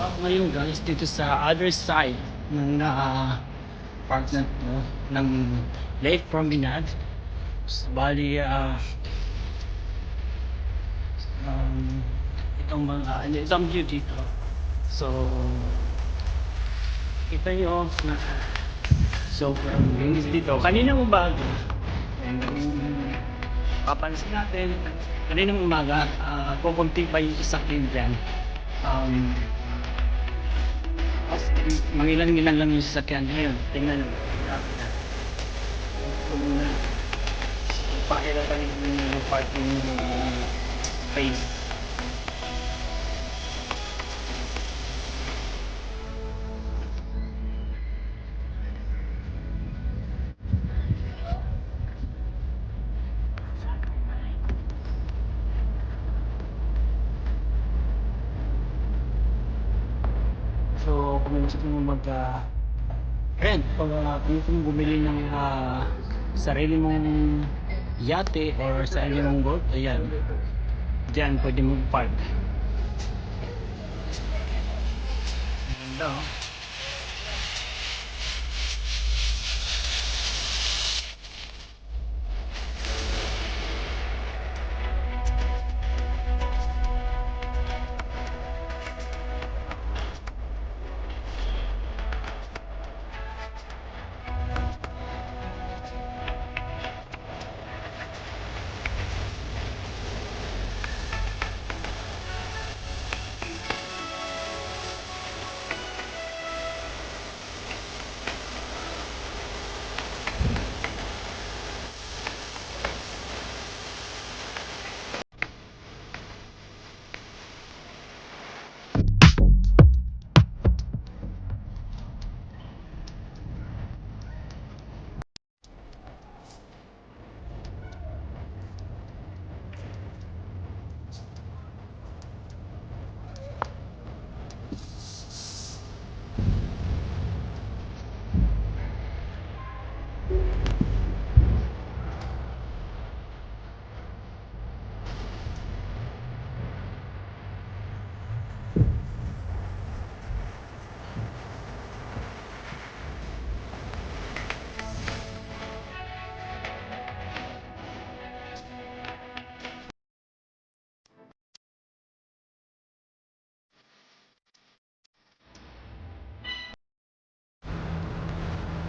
Ngayon guys, dito sa other side ng park na to, ng Lake Promenade. Bali, itong mga, isang view dito. So, kita nyo na sobrang linis dito. Kaninang umaga, and papansin natin, kaninang umaga, kukunti pa yung sasakyan dyan. Mangilan-ngilan lang yung sasakyan ngayon. Tingnan nyo. Pakilatan yung parking space. So, kung gusto mo rent o kung gusto mo bumili ng sarili mong yate or sarili mong boat, ayan, dyan pwede mo park. Ganda, oh.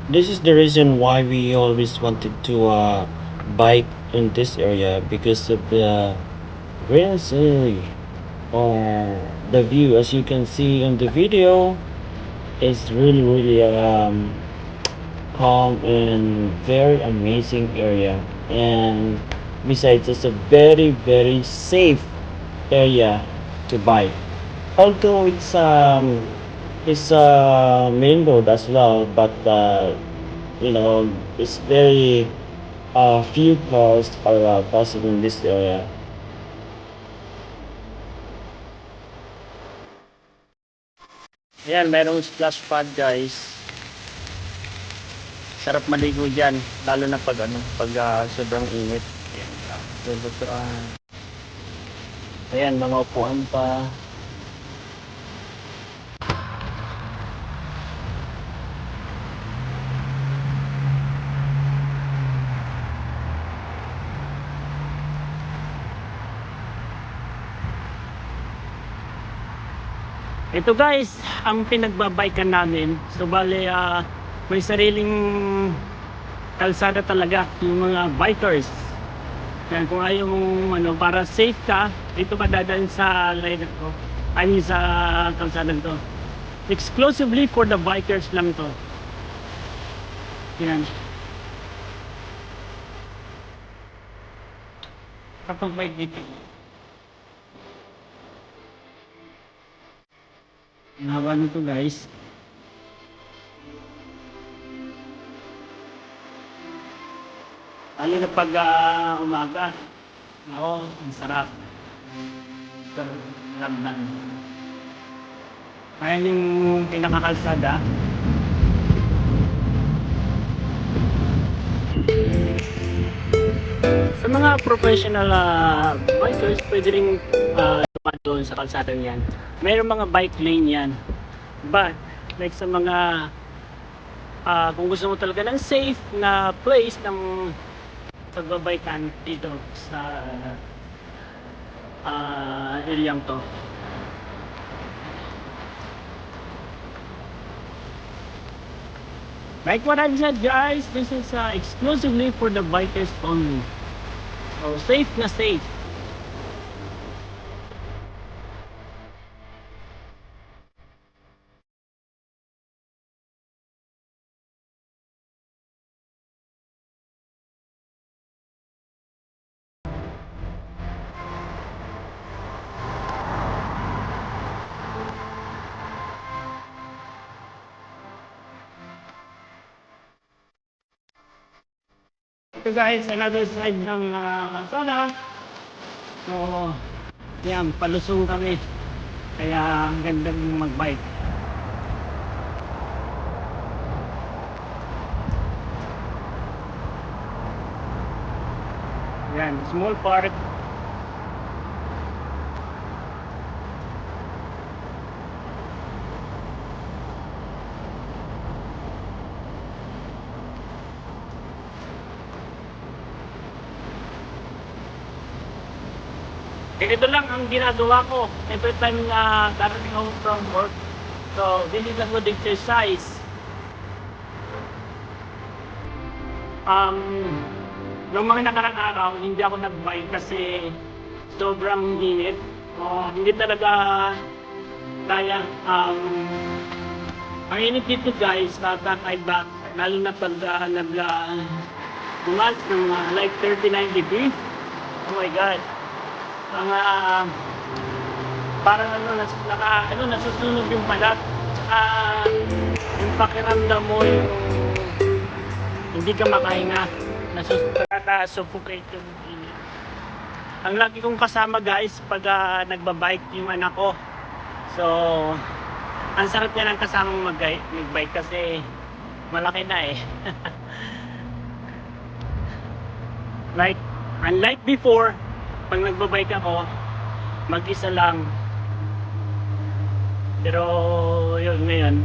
This is the reason why we always wanted to bike in this area, because of the greenery or the view. As you can see in the video, it's really calm and very amazing area. And besides, it's a very safe area to bike. Although it's a main road as well, but it's very few cars are passing in this area. Ayan, mayroong splash pad guys. Sarap maligo dyan, lalo na pag sobrang init. Ayan, so, ayan, mga upuan pa. Ito guys, ang pinagbabikan namin. So bale, may sariling kalsada talaga yung mga bikers. Yan, kung ayaw mong para safe ka, dito ka dadalhin sa line ko. I mean sa kalsada to. Exclusively for the bikers lang to. Yan. Kapag may dito. Ang haba nito guys. Lalo na pag umaga. Oo, ang sarap. Lamnan. Ayan yung pinakakalsada. Sa mga professional bikers, pwede rin doon sa kalsadang yan. Mayroong mga bike lane yan. But, like sa mga kung gusto mo talaga ng safe na place ng pagbabaykan dito sa areang to. Like what I've said guys, this is exclusively for the bikers only. So safe na safe. Ito guys, another side ng kalsada. So, yan, palusong kami. Kaya ang gandang mag-bike. Yan, small park. Ganito lang ang ginagawa ko every time na darating home from work. So, this is a good exercise. Noong mga nakarang araw, hindi ako nag-bike kasi sobrang init. Hindi talaga kaya. Ang init dito guys, kakaiba. Lalo na pag bumas ng like 39 degrees. Oh my God. Parang nasusunog yung balat. Tsaka yung pakiramdam mo yung hindi ka makahinga. Suffocate yung init. Ang lagi kong kasama guys pag nagbabike yung anak ko. So, ang sarap niya ng kasamang mag-bike kasi malaki na eh. Unlike before, pag nagbabike ako, mag-isa lang. Pero yun ngayon,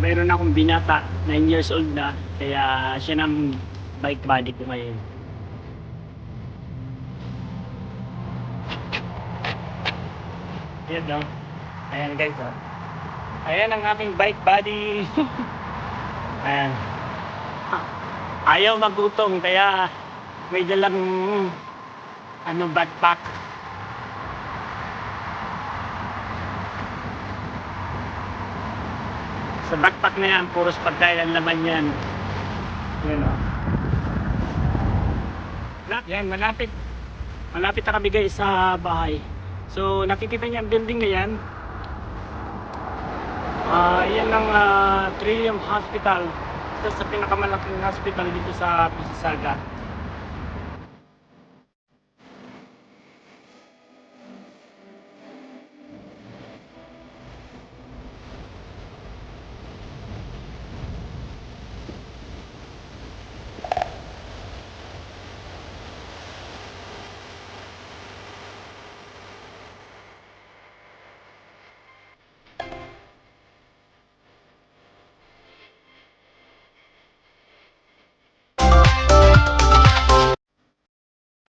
mayroon akong binata, 9 years old na, kaya siya ng bike buddy ko ngayon. Yan no. Ayan guys oh. Ayan ang aking bike buddy. Ayan. Ayaw magutong kaya may dalang backpack. Sa backpack na yan, puros pagkain ang laman yan. Yan o. Yan, malapit na kami guys sa bahay. So, nakikita niyo ang building na yan. Yan ang Trillium Hospital. Ito sa pinakamalaking hospital dito sa Mississauga.